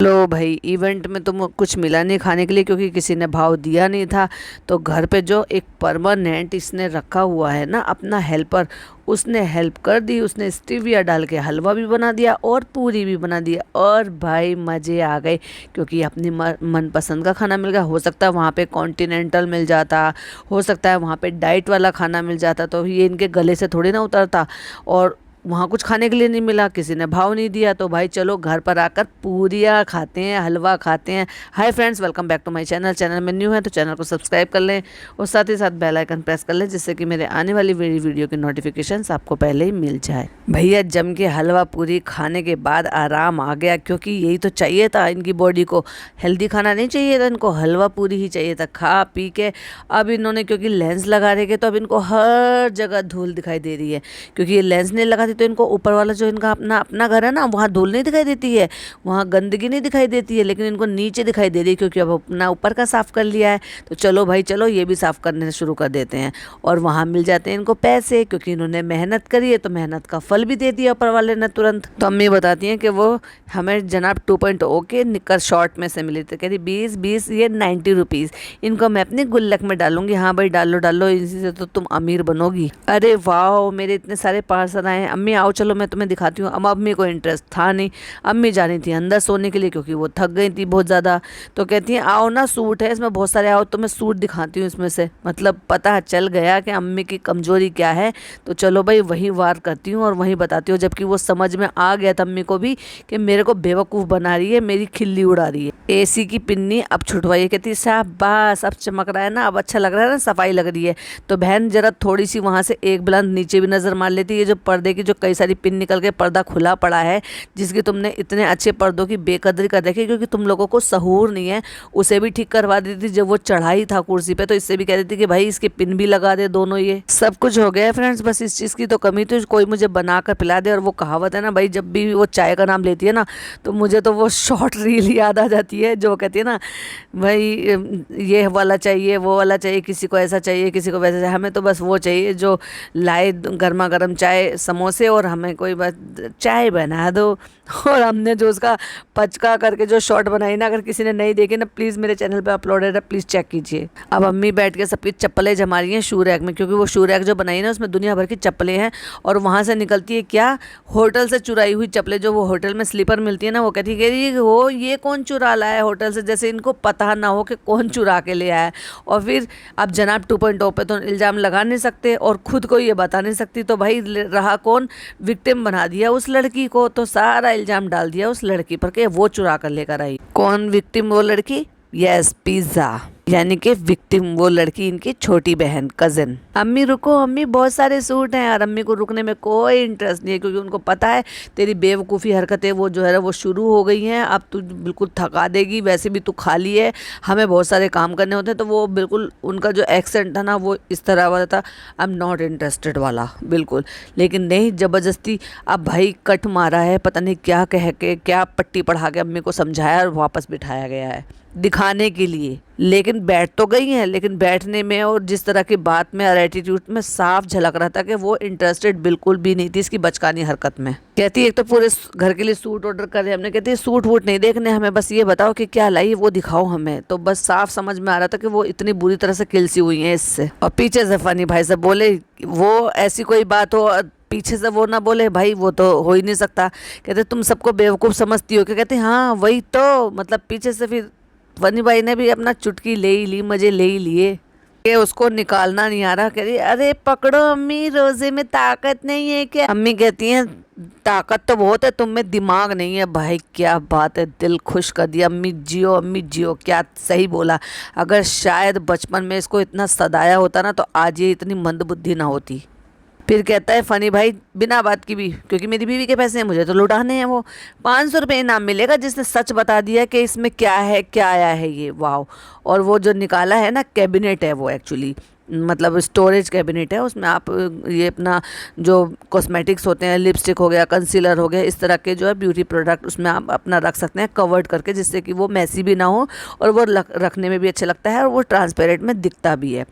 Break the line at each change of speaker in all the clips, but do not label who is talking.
लो भाई, इवेंट में तो कुछ मिला नहीं खाने के लिए क्योंकि किसी ने भाव दिया नहीं था। तो घर पे जो एक परमानेंट इसने रखा हुआ है ना अपना हेल्पर, उसने हेल्प कर दी। उसने स्टीविया डाल के हलवा भी बना दिया और पूरी भी बना दिया और भाई मज़े आ गए क्योंकि अपनी मनपसंद का खाना मिल गया। हो सकता है वहाँ पे कॉन्टिनेंटल मिल जाता, हो सकता है वहाँ पे डाइट वाला खाना मिल जाता, तो ये इनके गले से थोड़ी ना उतरता। और वहाँ कुछ खाने के लिए नहीं मिला, किसी ने भाव नहीं दिया, तो भाई चलो घर पर आकर पूरियाँ खाते हैं, हलवा खाते हैं। Hi friends, welcome back to my channel. Channel में न्यू है तो चैनल को सब्सक्राइब कर लें और साथ ही साथ बेल आइकन प्रेस कर लें जिससे कि मेरे आने वाली वीडियो की नोटिफिकेशंस आपको पहले ही मिल जाए। भैया जम के हलवा पूरी खाने के बाद आराम आ गया क्योंकि यही तो चाहिए था इनकी बॉडी को। हेल्दी खाना नहीं चाहिए था इनको, हलवा पूरी ही चाहिए था। खा पी के अब इन्होंने, क्योंकि लेंस लगा रहे तो अब इनको हर जगह धूल दिखाई दे रही है क्योंकि ये लेंस नहीं लगा तो इनको ऊपर वाला जो इनका अपना अपना घर है ना, वहाँ धूल नहीं दिखाई देती है, वहाँ गंदगी नहीं दिखाई देती है, लेकिन इनको नीचे दिखाई दे रही है क्योंकि अब अपना ऊपर का साफ़ कर लिया है। तो चलो भाई चलो, ये भी साफ़ करने शुरू कर देते हैं और वहाँ मिल जाते हैं इनको पैसे क्योंकि इन्होंने मेहनत करी है तो मेहनत का फल भी दे दिया ऊपर वाले ने तुरंत। तो अम्मी बताती हैं कि वो हमें जनाब 2.0 के निक्कर शॉर्ट में से मिली, तो कह रही 20 ये 90 रुपीज़, इनको मैं अपनी गुल्लक में डालूंगी। हाँ भाई डालो डालो, इसी से तो तुम अमीर बनोगी। अरे वाह, मेरे इतने सारे पार्सल आए हैं अम्मी, आओ चलो मैं तुम्हें दिखाती हूँ। अब अम्मी को इंटरेस्ट था नहीं, अम्मी जानी थी अंदर सोने के लिए क्योंकि वो थक गई थी बहुत ज़्यादा। तो कहती हैं आओ ना, सूट है इसमें बहुत सारे, आओ तो मैं सूट दिखाती हूँ इसमें से। मतलब पता चल गया कि अम्मी की कमज़ोरी क्या है, तो चलो भाई वहीं वार करती हूँ और वहीं बताती हूँ। जबकि वो समझ में आ गया था अम्मी को भी कि मेरे को बेवकूफ़ बना रही है, मेरी खिल्ली उड़ा रही है। एसी की पिन्नी अब छुटवाइए, कहती शाबाश अब चमक रहा है ना, अब अच्छा लग रहा है ना, सफाई लग रही है। तो बहन जरा थोड़ी सी वहाँ से एक बुलंद नीचे भी नज़र मार लेती। ये जो पर्दे की जो कई सारी पिन निकल के पर्दा खुला पड़ा है, जिसकी तुमने इतने अच्छे पर्दों की बेकदरी कर रखी क्योंकि तुम लोगों को सहूर नहीं है, उसे भी ठीक करवा देती जब वो चढ़ाई था कुर्सी पे। तो इससे भी कह देती कि भाई इसके पिन भी लगा दे दोनों। ये सब कुछ हो गया है फ्रेंड्स, बस इस चीज़ की तो कमी तो कोई मुझे बना कर पिला दे। और वो कहावत है ना भाई, जब भी वो चाय का नाम लेती है ना तो मुझे तो वो शॉर्ट रील याद आ जाती है जो कहती है ना भाई ये वाला चाहिए वो वाला चाहिए, किसी को ऐसा चाहिए किसी को वैसा चाहिए। हमें तो बस वो चाहिए जो लाए गर्मा गर्म चाय समोसे और हमें कोई बस चाय बना दो। और हमने जो उसका पचका करके जो शॉर्ट बनाई ना, अगर किसी ने नहीं देखी ना प्लीज़ मेरे चैनल पे अपलोडेड है, प्लीज़ चेक कीजिए। अब अम्मी बैठ के सबकी चप्पलें जमा रही हैं शू रैक में क्योंकि वो शू रैक जो बनाई ना उसमें दुनिया भर की चप्पलें हैं और वहाँ से निकलती है क्या, होटल से चुराई हुई चप्पलें। जो वो होटल में स्लीपर मिलती है ना, वो कहती है वो ये कौन चुरा लाया है होटल से, जैसे इनको पता ना हो कि कौन चुरा के ले आया है। और फिर अब जनाब 2.0 पे तो इल्ज़ाम लगा नहीं सकते और ख़ुद को ये बता नहीं सकती, तो भाई रहा कौन, विक्टिम बना दिया उस लड़की को। तो सारा इल्ज़ाम डाल दिया उस लड़की पर कि वो चुरा कर लेकर आई। कौन विक्टिम, वो लड़की, यस पिज़्ज़ा, यानी कि विक्टिम वो लड़की इनकी छोटी बहन कज़न। अम्मी रुको, अम्मी बहुत सारे सूट हैं। और अम्मी को रुकने में कोई इंटरेस्ट नहीं है क्योंकि उनको पता है तेरी बेवकूफ़ी हरकतें वो जो है वो शुरू हो गई हैं, अब तू बिल्कुल थका देगी, वैसे भी तू खाली है, हमें बहुत सारे काम करने होते हैं। तो वो बिल्कुल उनका जो एक्सेंट था ना वो इस तरह वाला था, आई एम नॉट इंटरेस्टेड वाला बिल्कुल। लेकिन नहीं, ज़बरदस्ती अब भाई कट मारा है, पता नहीं क्या कह के क्या पट्टी पढ़ा के अम्मी को समझाया और वापस बिठाया गया है दिखाने के लिए। लेकिन बैठ तो गई हैं, लेकिन बैठने में और जिस तरह की बात में और एटीट्यूड में साफ झलक रहा था कि वो इंटरेस्टेड बिल्कुल भी नहीं थी इसकी बचकानी हरकत में। कहती एक तो पूरे घर के लिए सूट ऑर्डर करे हमने, कहती सूट वूट नहीं देखने हमें, बस ये बताओ कि क्या लाई वो दिखाओ हमें। तो बस साफ समझ में आ रहा था कि वो इतनी बुरी तरह से किलसी हुई हैं इससे। और पीछे से फनी भाई साहब बोले वो ऐसी कोई बात हो पीछे से वो ना बोले, भाई वो तो हो ही नहीं सकता। कहते तुम सबको बेवकूफ़ समझती हो क्या, कहते हाँ वही तो, मतलब पीछे से फिर फनी भाई ने भी अपना चुटकी ले ही ली, मजे ले ही लिए कि उसको निकालना नहीं आ रहा। कह रही अरे पकड़ो अम्मी, रोजे में ताकत नहीं है क्या। अम्मी कहती हैं ताकत तो बहुत है, तुम में दिमाग नहीं है। भाई क्या बात है, दिल खुश कर दिया। अम्मी जियो, क्या सही बोला। अगर शायद बचपन में इसको इतना सदाया होता ना तो आज ये इतनी मंदबुद्धि ना होती। फिर कहता है फनी भाई बिना बात की भी, क्योंकि मेरी बीवी के पैसे हैं मुझे तो लुटाने हैं, वो 500 रुपये इनाम मिलेगा जिसने सच बता दिया कि इसमें क्या है क्या आया है ये। वाह। और वो जो निकाला है ना कैबिनेट है वो एक्चुअली मतलब स्टोरेज कैबिनेट है, उसमें आप ये अपना जो कॉस्मेटिक्स होते हैं, लिपस्टिक हो गया, कंसीलर हो गया, इस तरह के जो है ब्यूटी प्रोडक्ट उसमें आप अपना रख सकते हैं कवर्ड करके, जिससे कि वो मैसी भी ना हो और वो रखने में भी अच्छा लगता है और वो ट्रांसपेरेंट में दिखता भी है।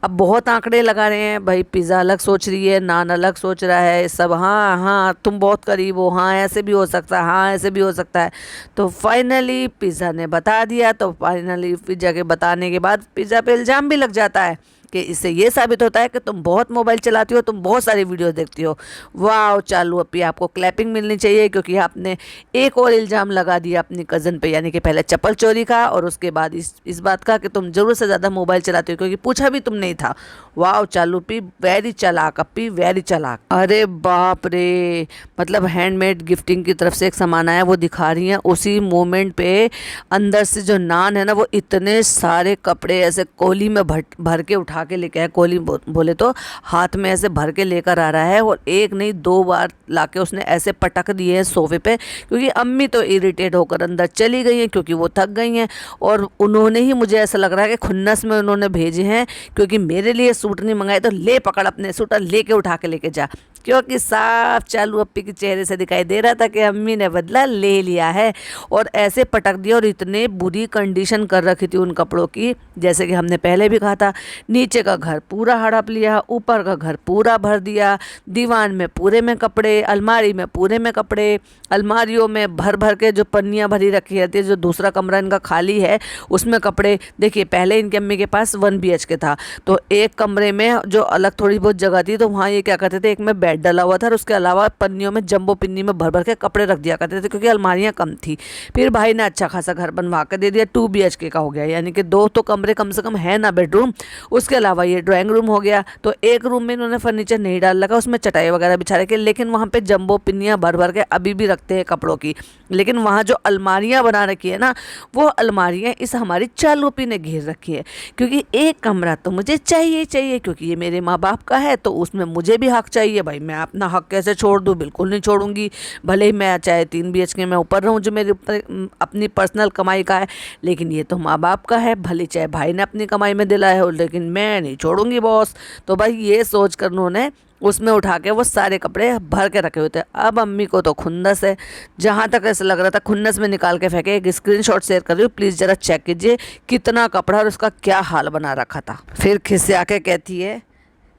अब बहुत आंकड़े लगा रहे हैं भाई, पिज़्ज़ा अलग सोच रही है, नान अलग सोच रहा है, सब हाँ हाँ तुम बहुत करीब हो, हाँ ऐसे भी हो सकता है, हाँ ऐसे भी हो सकता है। तो फाइनली पिज़्ज़ा ने बता दिया, तो फाइनली पिज़्ज़ा के बताने के बाद पिज़्ज़ा पे इल्ज़ाम भी लग जाता है कि इससे ये साबित होता है कि तुम बहुत मोबाइल चलाती हो, तुम बहुत सारी वीडियो देखती हो। वाह चालू अपी, आपको क्लैपिंग मिलनी चाहिए, क्योंकि आपने एक और इल्ज़ाम लगा दिया अपनी कज़न पे, यानी कि पहले चप्पल चोरी का और उसके बाद इस बात का कि तुम ज़रूरत से ज़्यादा मोबाइल चलाती हो, क्योंकि पूछा भी तुम नहीं था। वाह चालू अपी, वेरी चालाक अपी, वेरी चालाक। अरे बाप रे, मतलब हैंडमेड गिफ्टिंग की तरफ से एक सामान आया, वो दिखा रही हैं उसी मोमेंट पे अंदर से जो नान है ना, वो इतने सारे कपड़े ऐसे कोली में भर के उठा के लेके आया, कोली बोले तो हाथ में ऐसे भर के लेकर आ रहा है, और एक नहीं 2 बार लाके उसने ऐसे पटक दिए हैं सोफे पे, क्योंकि अम्मी तो इरिटेट होकर अंदर चली गई हैं, क्योंकि वो थक गई हैं। और उन्होंने ही, मुझे ऐसा लग रहा है कि खुन्नस में उन्होंने भेजे हैं, क्योंकि मेरे लिए सूट नहीं मंगाए तो ले पकड़ अपने सूट और लेके उठा के लेके जा, क्योंकि साफ चालू अप्पी के चेहरे से दिखाई दे रहा था कि अम्मी ने बदला ले लिया है। और ऐसे पटक दिया, और इतने बुरी कंडीशन कर रखी थी उन कपड़ों की, जैसे कि हमने पहले भी कहा था, नीचे का घर पूरा हड़प लिया, ऊपर का घर पूरा भर दिया, दीवान में पूरे में कपड़े, अलमारी में पूरे में कपड़े, अलमारियों में भर भर के जो पन्नियाँ भरी रखी रहती है, जो दूसरा कमरा इनका खाली है उसमें कपड़े। देखिए पहले इनकी अम्मी के पास 1 BHK था, तो एक कमरे में जो अलग थोड़ी बहुत जगह थी, तो वहाँ ये क्या करते थे, एक में बेड डला हुआ था और उसके अलावा पन्नियों में, जंबो पिन्नी में भर भर के कपड़े रख दिया करते थे, क्योंकि अलमारियाँ कम थी। फिर भाई ने अच्छा खासा घर बनवा कर दे दिया, 2 BHK का हो गया, यानी कि 2 तो कमरे कम से कम है ना बेडरूम, उसके अलावा ये ड्राइंग रूम हो गया। तो एक रूम में इन्होंने फर्नीचर नहीं डाल रखा, उसमें चटाई वगैरह बिछा रखे, लेकिन वहाँ पे जंबो पिन्नियाँ भर भर के अभी भी रखते हैं कपड़ों की। लेकिन वहाँ जो अलमारियाँ बना रखी है ना, वो अलमारियाँ इस हमारी चालूपी ने घेर रखी है, क्योंकि एक कमरा तो मुझे चाहिए चाहिए, क्योंकि ये मेरे माँ बाप का है, तो उसमें मुझे भी हक चाहिए। भाई मैं अपना हक कैसे छोड़ दूँ, बिल्कुल नहीं छोड़ूंगी, भले ही मैं चाहे 3 BHK में ऊपर रहूँ, जो मेरे अपनी पर्सनल कमाई का है, लेकिन ये तो माँ बाप का है, भले चाहे भाई ने अपनी कमाई में दिलाया हो, लेकिन मैं नहीं छोड़ूंगी बॉस। तो भाई ये सोच कर उन्होंने उसमें उठा के वो सारे कपड़े भर के रखे हुए थे। अब अम्मी को तो खुन्नस है, जहाँ तक ऐसा लग रहा था खुन्नस में निकाल के फेंके। एक स्क्रीनशॉट शेयर कर रही हूँ, प्लीज़ ज़रा चेक कीजिए कितना कपड़ा और उसका क्या हाल बना रखा था। फिर खिसिया के कहती है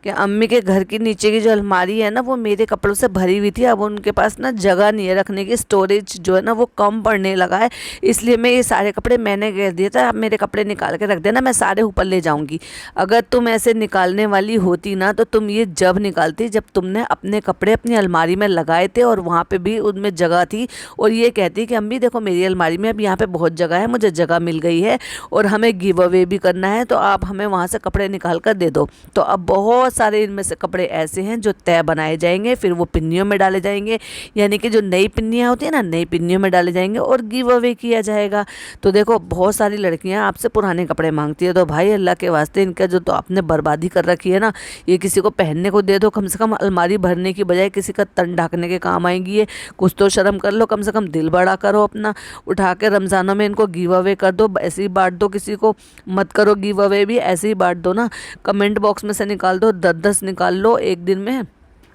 कि अम्मी के घर की नीचे की जो अलमारी है ना, वो मेरे कपड़ों से भरी हुई थी, अब उनके पास ना जगह नहीं है रखने की, स्टोरेज जो है ना वो कम पड़ने लगा है, इसलिए मैं ये सारे कपड़े मैंने कह दिया था, अब मेरे कपड़े निकाल के रख देना, मैं सारे ऊपर ले जाऊंगी। अगर तुम ऐसे निकालने वाली होती ना, तो तुम ये जब निकालती जब तुमने अपने कपड़े अपनी अलमारी में लगाए थे और वहाँ पर भी उनमें जगह थी, और ये कहती कि अम्मी देखो मेरी अलमारी में अब यहाँ पर बहुत जगह है, मुझे जगह मिल गई है और हमें गिव अवे भी करना है, तो आप हमें वहाँ से कपड़े निकाल कर दे दो। तो अब बहुत सारे इनमें से कपड़े ऐसे हैं जो तय बनाए जाएंगे, फिर वो पिन्नियों में डाले जाएंगे, यानी कि जो नई पिन्नियाँ होती है ना, नई पिन्नियों में डाले जाएंगे और गिव अवे किया जाएगा। तो देखो बहुत सारी लड़कियां आपसे पुराने कपड़े मांगती है, तो भाई अल्लाह के वास्ते इनका जो तो आपने बर्बादी कर रखी है ना, ये किसी को पहनने को दे दो, कम से कम अलमारी भरने की बजाय किसी का तन ढकने के काम आएंगी ये। कुछ तो शर्म कर लो, कम से कम दिल बड़ा करो अपना, उठा के रमज़ानों में इनको गिव अवे कर दो, ऐसे ही बांट दो, किसी को मत करो गिव अवे भी, ऐसे ही बांट दो ना, कमेंट बॉक्स में से निकाल दो, 10-10 निकाल लो एक दिन में,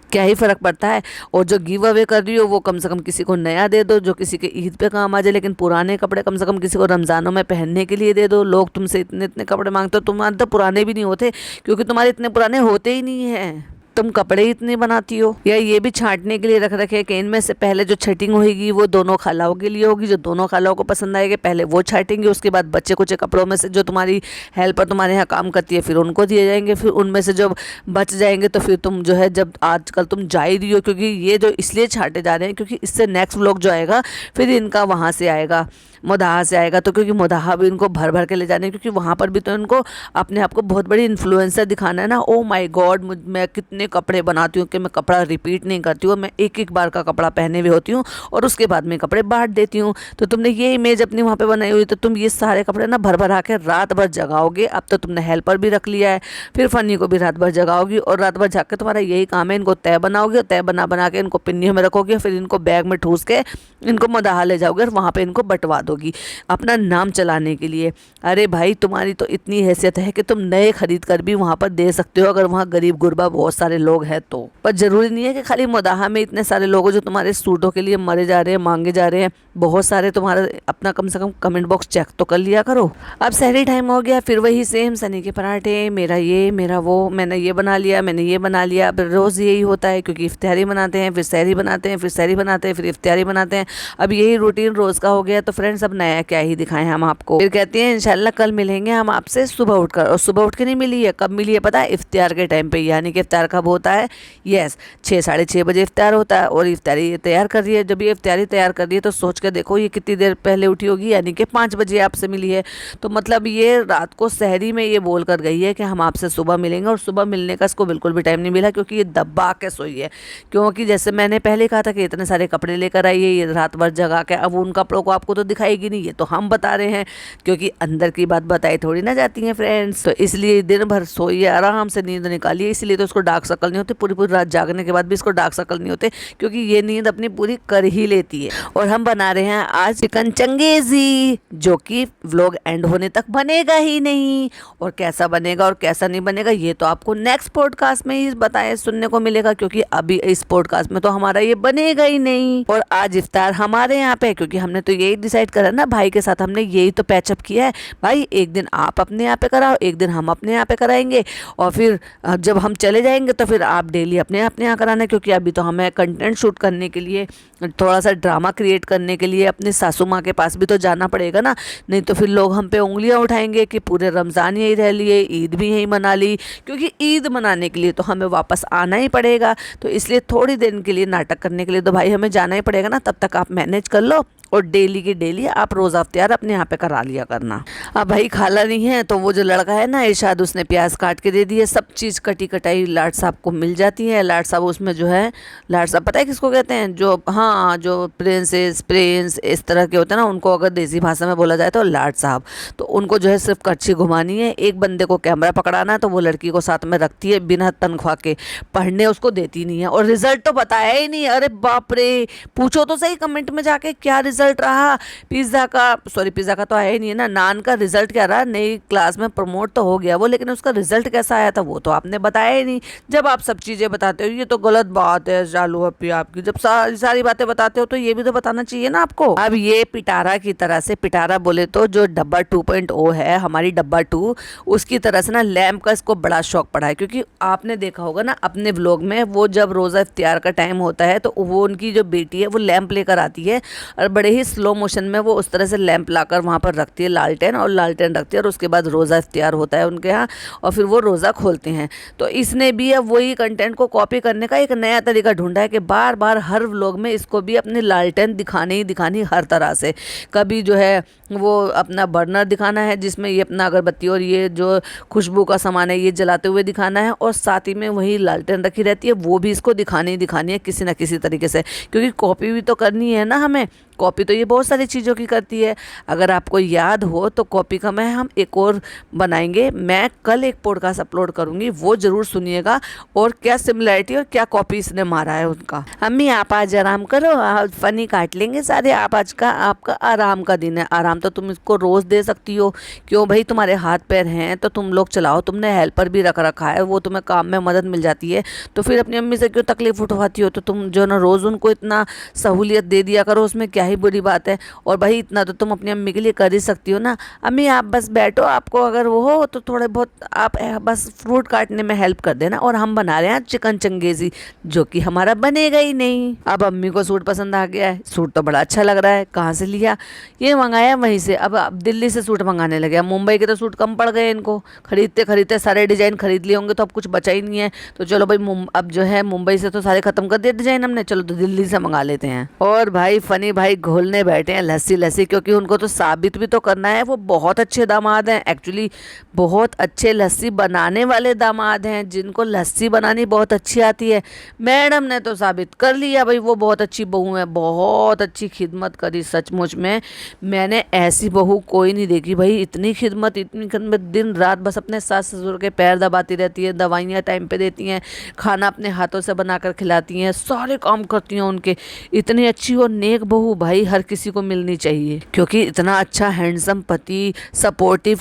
क्या ही फ़र्क पड़ता है। और जो गिव अवे कर रही हो वो कम से कम किसी को नया दे दो, जो किसी के ईद पे काम आ जाए, लेकिन पुराने कपड़े कम से कम किसी को रमज़ानों में पहनने के लिए दे दो। लोग तुमसे इतने इतने कपड़े मांगते हो, तुम्हारे तो पुराने भी नहीं होते, क्योंकि तुम्हारे इतने पुराने होते ही नहीं हैं, तुम कपड़े ही इतने बनाती हो। या ये भी छांटने के लिए रख रखे कि इनमें से पहले जो छटिंग होगी वो दोनों खालाओं के लिए होगी, जो दोनों खालाओं को पसंद आएगी पहले वो छाटेंगे, उसके बाद बच्चे कुछ कपड़ों में से जो तुम्हारी हेल्पर तुम्हारे यहाँ काम करती है फिर उनको दिए जाएंगे, फिर उनमें से जब बच जाएंगे तो फिर तुम जो है, जब आजकल तुम जा ही रही हो, क्योंकि ये जो इसलिए छाटे जा रहे हैं क्योंकि इससे नेक्स्ट व्लॉग जो आएगा फिर इनका वहाँ से आएगा, मोदाहा से आएगा, तो क्योंकि मोदाहा भी इनको भर भर के ले जाने, क्योंकि वहाँ पर भी तो इनको अपने आप को बहुत बड़ी इन्फ्लुएंसर दिखाना है ना। ओ माय गॉड, मैं कितने कपड़े बनाती हूँ कि मैं कपड़ा रिपीट नहीं करती हूँ, मैं एक एक बार का कपड़ा पहने हुए होती हूँ और उसके बाद में कपड़े बांट देती हूँ। तो तुमने ये इमेज अपनी वहाँ पे बनाई हुई, तो तुम ये सारे कपड़े ना भर भर आके रात भर जगाओगे। अब तो तुमने हेल्पर भी रख लिया है, फिर फनी को भी रात भर जगाओगी और रात भर जाग के तुम्हारा यही काम है, इनको तय बनाओगे, तय बना बना के इनको पिन्नियों में रखोगे, फिर इनको बैग में ठूस के इनको मोदाहा ले जाओगे और वहाँ पर इनको बंटवा दोगे। होगी अपना नाम चलाने के लिए। अरे भाई तुम्हारी तो इतनी हैसियत है कि तुम नए खरीद कर भी वहाँ पर दे सकते हो, अगर वहाँ गरीब गुरबा बहुत सारे लोग हैं तो। पर ज़रूरी नहीं है कि खाली मुदाहा में इतने सारे लोग जो तुम्हारे सूटों के लिए मरे जा रहे हैं, मांगे जा रहे हैं, बहुत सारे। तुम्हारा अपना कम से कम कमेंट बॉक्स चेक तो कर लिया करो। अब सहरी टाइम हो गया, फिर वही सेम सनी के पराठे, मेरा ये मेरा वो, मैंने ये बना लिया, मैंने ये बना लिया। अब रोज़ यही होता है क्योंकि इफ्तारी बनाते हैं, फिर सहरी बनाते हैं, फिर सहरी बनाते हैं, फिर इफ्तारी बनाते हैं। अब यही रूटीन रोज़ का हो गया। तो फ्रेंड्स अब नया क्या ही दिखाएं हम आपको। फिर कहती हैं इंशाल्लाह कल मिलेंगे हम आपसे सुबह उठकर। और सुबह उठ के नहीं मिली है, कब मिली है पता है? इफ्तार के टाइम पे। यानी कि इफ्तार कब होता है? यस, 6 साढ़े 6 बजे इफ्तार होता है। और इफ्तारी ये तैयार कर रही है। जब ये इफ्तारी तैयार कर रही है तो सोच के देखो ये कितनी देर पहले उठी होगी। यानी कि 5 बजे आपसे मिली है। तो मतलब ये रात को सहरी में ये बोल कर गई है कि हम आपसे सुबह मिलेंगे। और सुबह मिलने का इसको बिल्कुल भी टाइम नहीं मिला क्योंकि ये दबा के सोई है। क्योंकि जैसे मैंने पहले कहा था कि इतने सारे कपड़े लेकर आई है ये रात भर जगा के। अब उन कपड़ों को आपको तो दिखाएगी नहीं, ये तो हम बता रहे हैं क्योंकि अंदर की बात बताई थोड़ी ना जाती है फ्रेंड्स। तो इसलिए दिन भर सोई है, आराम से नींद निकालिए। इसलिए तो उसको डार्क सर्कल नहीं होते, पूरी पूरी रात जागने के बाद भी इसको डार्क सर्कल नहीं होते क्योंकि ये नींद अपनी पूरी कर ही लेती है। और हम बना रहे हैं आज चिकन चंगेजी, जो कि व्लॉग एंड होने तक बनेगा ही नहीं। और कैसा बनेगा और कैसा नहीं बनेगा ये तो आपको नेक्स्ट पॉडकास्ट में ही बताए सुनने को मिलेगा, क्योंकि अभी इस पॉडकास्ट में तो हमारा ये बनेगा ही नहीं। और आज इफ्तार हमारे यहाँ पे, क्योंकि हमने तो यही डिसाइड करा ना भाई के साथ, हमने यही तो पैचअप किया है भाई। एक दिन आप अपने यहाँ पे कराओ, एक दिन हम अपने यहाँ पे कराएंगे, और फिर जब हम चले जाएंगे तो फिर आप डेली अपने यहाँ कराना। क्योंकि अभी तो हमें कंटेंट शूट करने के लिए, थोड़ा सा ड्रामा क्रिएट करने के लिए अपनी सासू माँ के पास भी तो जाना पड़ेगा ना। नहीं तो फिर लोग हम पे उंगलियां उठाएंगे कि पूरे रमज़ान यही रह लिए, ईद भी यहीं मना ली। क्योंकि ईद मनाने के लिए तो हमें वापस आना ही पड़ेगा। तो इसलिए थोड़ी दिन के लिए नाटक करने के लिए तो भाई हमें जाना ही पड़ेगा ना। तब तक आप मैनेज कर लो और डेली की डेली आप रोज़ा इफ्तार अपने यहाँ पे करा लिया करना। अब भाई खाला नहीं है तो वो जो लड़का है ना इरशाद, उसने प्याज काट के दे दी है। सब चीज़ कटी कटाई लाट साहब को मिल जाती है। लाट साहब उसमें जो है, लाट साहब पता है किसको कहते हैं? जो हाँ जो प्रिंसेस प्रिंस इस तरह के होते हैं ना, उनको अगर देसी भाषा में बोला जाए तो लाट साहब। तो उनको जो है सिर्फ कच्ची घुमानी है। एक बंदे को कैमरा पकड़ाना है तो वो लड़की को साथ में रखती है बिना तनख्वाह के, पढ़ने उसको देती नहीं है। और रिजल्ट तो बताया ही नहीं। अरे बाप रे, पूछो तो सही कमेंट में जाके क्या रिजल्ट रहा पिज़्ज़ा का तो आया ही नहीं है ना, नान का रिजल्ट क्या रहा? नई क्लास में प्रमोट तो हो गया वो, लेकिन उसका रिजल्ट कैसा आया था वो तो आपने बताया ही नहीं। जब आप सब चीज़ें बताते हो, ये तो गलत बात है चालू अपी आपकी, जब सारी बातें बताते हो तो ये भी तो बताना चाहिए ना आपको। अब ये पिटारा की तरह से, पिटारा बोले तो जो डब्बा 2.0 है, हमारी डब्बा 2, उसकी तरह से ना लैम्प का इसको बड़ा शौक पड़ा है। क्योंकि आपने देखा होगा ना अपने व्लॉग में, वो जब रोज़ा इफ्तार का टाइम होता है तो वो उनकी जो बेटी है वो लैम्प लेकर आती है और बड़े ही स्लो मोशन में वो उस तरह से लैंप लाकर वहाँ पर रखती है, लालटेन रखती है। और उसके बाद रोज़ा इफ्तार होता है उनके यहाँ और फिर वो रोज़ा खोलते हैं। तो इसने भी अब वही कंटेंट को कॉपी करने का एक नया तरीका ढूंढा है कि बार बार हर व्लॉग में इसको भी अपनी लालटेन दिखानी हर तरह से। कभी जो है वो अपना बर्नर दिखाना है जिसमें ये अपना अगरबत्ती और ये जो खुशबू का सामान है ये जलाते हुए दिखाना है, और साथ ही में वही लालटेन रखी रहती है, वो भी इसको दिखानी है किसी न किसी तरीके से। क्योंकि कॉपी भी तो करनी है ना हमें। कॉपी तो ये बहुत सारी चीज़ों की करती है। अगर आपको याद हो तो कॉपी का हम एक और बनाएंगे। मैं कल एक पॉडकास्ट अपलोड करूँगी, वो ज़रूर सुनिएगा। और क्या सिमिलरिटी और क्या कॉपी इसने मारा है उनका। अम्मी आप आज आराम करो, फ़नी काट लेंगे सारे। आप आज का आपका आराम का दिन है। आराम तो तुम इसको रोज़ दे सकती हो। क्यों भाई, तुम्हारे हाथ पैर हैं तो तुम लोग चलाओ। तुमने हेल्पर भी रख रखा है, वो तुम्हें काम में मदद मिल जाती है। तो फिर अपनी अम्मी से क्यों तकलीफ़ उठवाती हो? तो तुम जो ना रोज़ उनको इतना सहूलियत दे दिया करो, उसमें क्या ही बुरी बात है। और भाई इतना तो तुम अपनी अम्मी के लिए कर ही सकती हो ना। अम्मी आप बस बैठो, आपको अगर वो हो तो थोड़े बहुत आप बस फ्रूट काटने में हेल्प कर देना। और हम बना रहे हैं चिकन चंगेजी, जो कि हमारा बनेगा ही नहीं। अब अम्मी को सूट पसंद आ गया है। सूट तो बड़ा अच्छा लग रहा है। कहाँ से लिया? ये मंगाया वहीं से। अब दिल्ली से सूट मंगाने लगे। मुंबई के तो सूट कम पड़ गए इनको, खरीदते खरीदते सारे डिज़ाइन खरीद लिए होंगे तो अब कुछ बचा ही नहीं है। तो चलो भाई अब जो है मुंबई से तो सारे खत्म कर दिए डिज़ाइन हमने, चलो तो दिल्ली से मंगा लेते हैं। और भाई फनी भाई घोलने बैठे हैं लस्सी, क्योंकि उनको तो साबित भी तो करना है। वो बहुत अच्छे दामाद हैं, एक्चुअली बहुत अच्छे लस्सी बनाने वाले दामाद हैं, जिनको लस्सी बनानी बहुत अच्छी आती है। मैडम ने तो साबित कर लिया भाई, वो बहुत अच्छी बहू है, बहुत अच्छी खिदमत करी सचमुच में। मैंने ऐसी बहू कोई नहीं देखी भाई। इतनी खिदमत दिन रात बस अपने सास ससुर के पैर दबाती रहती है, दवाइयाँ टाइम पे देती हैं, खाना अपने हाथों से बनाकर खिलाती हैं, सारे काम करती हैं उनके। इतनी अच्छी और नेक बहू भाई हर किसी को मिलनी चाहिए, क्योंकि इतना अच्छा हैंडसम पति, सपोर्टिव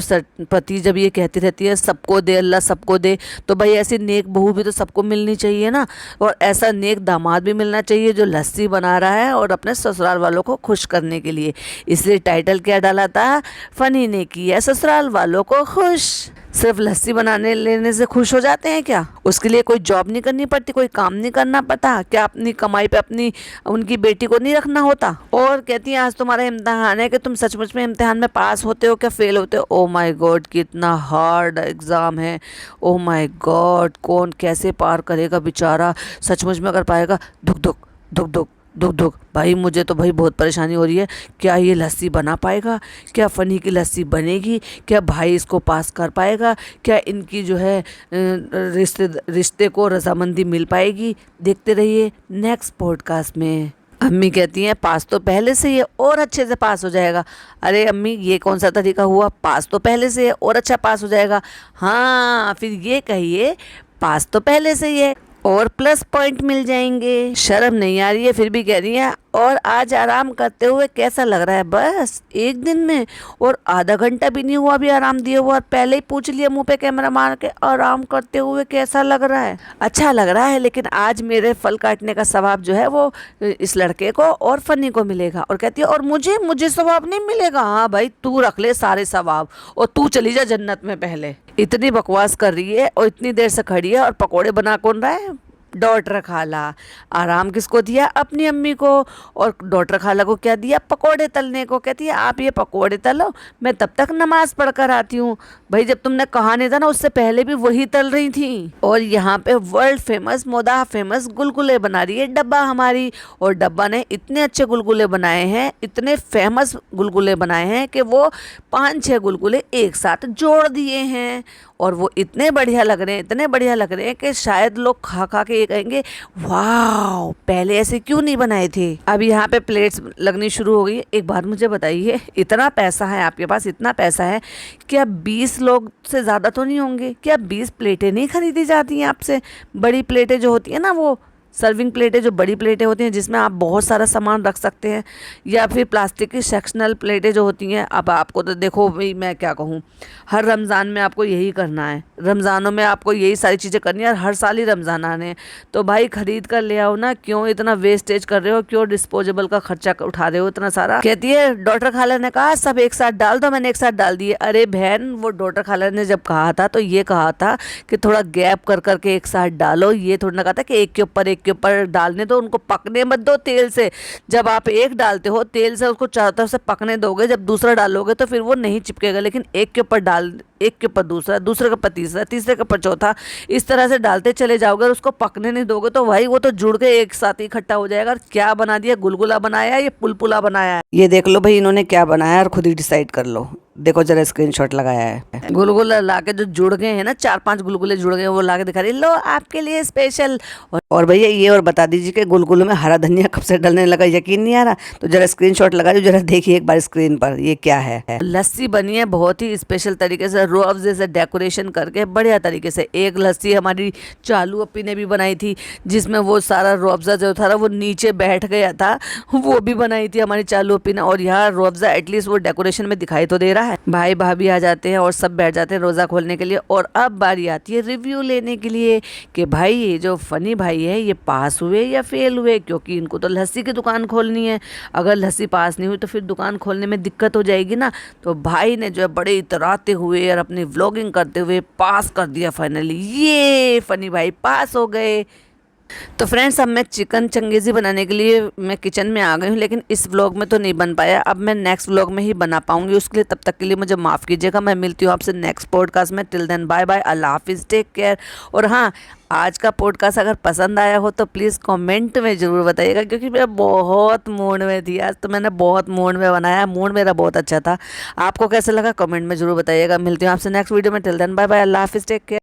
पति जब ये कहती रहती है सबको दे अल्लाह सबको दे, तो भाई ऐसी नेक बहू भी तो सबको मिलनी चाहिए ना। और ऐसा नेक दामाद भी मिलना चाहिए जो लस्सी बना रहा है और अपने ससुराल वालों को खुश करने के लिए। इसलिए टाइटल क्या डाला था, फनी ने किया ससुराल वालों को खुश। सिर्फ लस्सी बनाने लेने से खुश हो जाते हैं क्या? उसके लिए कोई जॉब नहीं करनी पड़ती, कोई काम नहीं करना पड़ता क्या? अपनी कमाई पे अपनी उनकी बेटी को नहीं रखना होता? और कहती हैं आज तुम्हारा इम्तिहान है कि तुम सचमुच में इम्तिहान में पास होते हो क्या फेल होते हो? ओ माय गॉड, कितना हार्ड एग्ज़ाम है। ओ माय गॉड, कौन कैसे पार करेगा बेचारा, सचमुच में कर पाएगा? धुक धुक धुक धुक धुक धुक। भाई मुझे तो भाई बहुत परेशानी हो रही है, क्या ये लस्सी बना पाएगा? क्या फ़नी की लस्सी बनेगी? क्या भाई इसको पास कर पाएगा? क्या इनकी जो है रिश्ते को रजामंदी मिल पाएगी? देखते रहिए नेक्स्ट पॉडकास्ट में। अम्मी कहती हैं पास तो पहले से ही है और अच्छे से पास हो जाएगा। अरे अम्मी ये कौन सा तरीका हुआ, पास तो पहले से है और अच्छा पास हो जाएगा? हाँ फिर ये कहिए पास तो पहले से ही है और प्लस पॉइंट मिल जाएंगे। शर्म नहीं आ रही है फिर भी कह रही है। और आज आराम करते हुए कैसा लग रहा है? बस एक दिन में, और आधा घंटा भी नहीं हुआ अभी आराम दिए हुआ, और पहले ही पूछ लिया मुंह पे कैमरा मार के आराम करते हुए कैसा लग रहा है? अच्छा लग रहा है, लेकिन आज मेरे फल काटने का सवाब जो है वो इस लड़के को और फनी को मिलेगा। और कहती है और मुझे सवाब नहीं मिलेगा? हाँ भाई तू रख ले सारे सवाब और तू चली जा जन्नत में पहले। इतनी बकवास कर रही है और इतनी देर से खड़ी है और पकोड़े बना कौन रहा है? डॉटर खाला। आराम किसको दिया? अपनी अम्मी को। और डॉटर खाला को क्या दिया? पकोड़े तलने को। कहती है आप ये पकोड़े तलो, मैं तब तक नमाज पढ़ कर आती हूँ। भाई जब तुमने कहा नहीं था ना उससे पहले भी वही तल रही थी। और यहाँ पे वर्ल्ड फेमस मोदा फेमस गुलगुले बना रही है डब्बा हमारी। और डब्बा ने इतने अच्छे गुलगुले बनाए हैं, इतने फेमस गुलगुले बनाए हैं कि वो 5-6 गुलगुले एक साथ जोड़ दिए हैं और वो इतने बढ़िया लग रहे हैं, इतने बढ़िया लग रहे हैं कि शायद लोग खा खा के ये कहेंगे वाह पहले ऐसे क्यों नहीं बनाए थे। अब यहाँ पे प्लेट्स लगनी शुरू हो गई। एक बात मुझे बताइए, इतना पैसा है आपके पास, इतना पैसा है, क्या 20 लोग से ज़्यादा तो नहीं होंगे? क्या 20 प्लेटें नहीं खरीदी जाती हैं आपसे? बड़ी प्लेटें जो होती हैं ना, वो सर्विंग प्लेटें, जो बड़ी प्लेटें होती हैं जिसमें आप बहुत सारा सामान रख सकते हैं, या फिर प्लास्टिक की सेक्शनल प्लेटें जो होती हैं। अब आपको तो देखो भाई मैं क्या कहूँ, हर रमज़ान में आपको यही करना है, रमज़ानों में आपको यही सारी चीज़ें करनी है और हर साल ही रमज़ान आने हैं, तो भाई ख़रीद कर ले आओ ना। क्यों इतना वेस्टेज कर रहे हो? क्यों डिस्पोजेबल का खर्चा उठा रहे हो इतना सारा? कहती है डॉक्टर खाला ने कहा सब एक साथ डाल दो, मैंने एक साथ डाल दिए। अरे बहन वो डॉक्टर खाला ने जब कहा था तो ये कहा था कि थोड़ा गैप कर करके एक साथ डालो, ये थोड़ा ना कहा था कि एक के ऊपर डालने दो, उनको पकने मत दो तेल से। जब आप एक डालते हो तेल से उसको चारों तरफ से पकने दोगे, जब दूसरा डालोगे तो फिर वो नहीं चिपकेगा। लेकिन एक के ऊपर डाल, एक के ऊपर दूसरा, दूसरे के ऊपर तीसरा, तीसरे के ऊपर चौथा, इस तरह से डालते चले जाओगे और उसको पकने नहीं दोगे तो भाई वो तो जुड़ के एक साथ ही इकट्ठा हो जाएगा। और क्या बना दिया, गुलगुला बनाया है, ये पुलपुला बनाया है? ये देख लो भाई इन्होंने क्या बनाया और खुद ही डिसाइड कर लो। देखो जरा स्क्रीनशॉट लगाया है, गुलगुला लाके जो जुड़ गए हैं ना, 4-5 गुलगुले जुड़ गए, वो लाके दिखा रही लो आपके लिए स्पेशल। और भैया ये और बता दीजिए कि गुलगुलों में हरा धनिया कब से डलने लगा, यकीन नहीं आ रहा? तो जरा स्क्रीनशॉट लगा दो, जरा देखिए एक बार स्क्रीन पर ये क्या है। लस्सी बनी है बहुत ही स्पेशल तरीके से, रूह अफ़ज़े से डेकोरेशन करके बढ़िया तरीके से। एक लस्सी हमारी चालू अपी ने भी बनाई थी जिसमें वो सारा रूह अफ़ज़ा जो था वो नीचे बैठ गया था, वो भी बनाई थी हमारी चालू अपी ने। और यहाँ रूह अफ़ज़ा एटलीस्ट वो डेकोरेशन में दिखाई तो दे रहा है। भाई भाभी आ जाते हैं और सब बैठ जाते हैं रोज़ा खोलने के लिए। और अब बारी आती है रिव्यू लेने के लिए कि भाई ये जो फनी भाई है ये पास हुए या फेल हुए, क्योंकि इनको तो लस्सी की दुकान खोलनी है। अगर लस्सी पास नहीं हुई तो फिर दुकान खोलने में दिक्कत हो जाएगी ना। तो भाई ने जो है बड़े इतराते हुए और अपनी व्लॉगिंग करते हुए पास कर दिया फाइनली। ये फनी भाई पास हो गए। तो फ्रेंड्स अब मैं चिकन चंगेज़ी बनाने के लिए मैं किचन में आ गई हूँ, लेकिन इस व्लॉग में तो नहीं बन पाया। अब मैं नेक्स्ट व्लॉग में ही बना पाऊंगी, उसके लिए तब तक के लिए मुझे माफ़ कीजिएगा। मैं मिलती हूँ आपसे नेक्स्ट पॉडकास्ट में। टिल देन बाय बाय, अल्लाह हाफिज़, टेक केयर। और हाँ, आज का पॉडकास्ट अगर पसंद आया हो तो प्लीज़ कमेंट में ज़रूर बताइएगा, क्योंकि मैं बहुत मूड में थी आज, तो मैंने बहुत मूड में बनाया, मूड मेरा बहुत अच्छा था। आपको कैसे लगा कमेंट में ज़रूर बताइएगा। मिलती हूँ आपसे नेक्स्ट वीडियो में। टिल देन बाय बाय, अल्लाह हाफिज़, टेक केयर।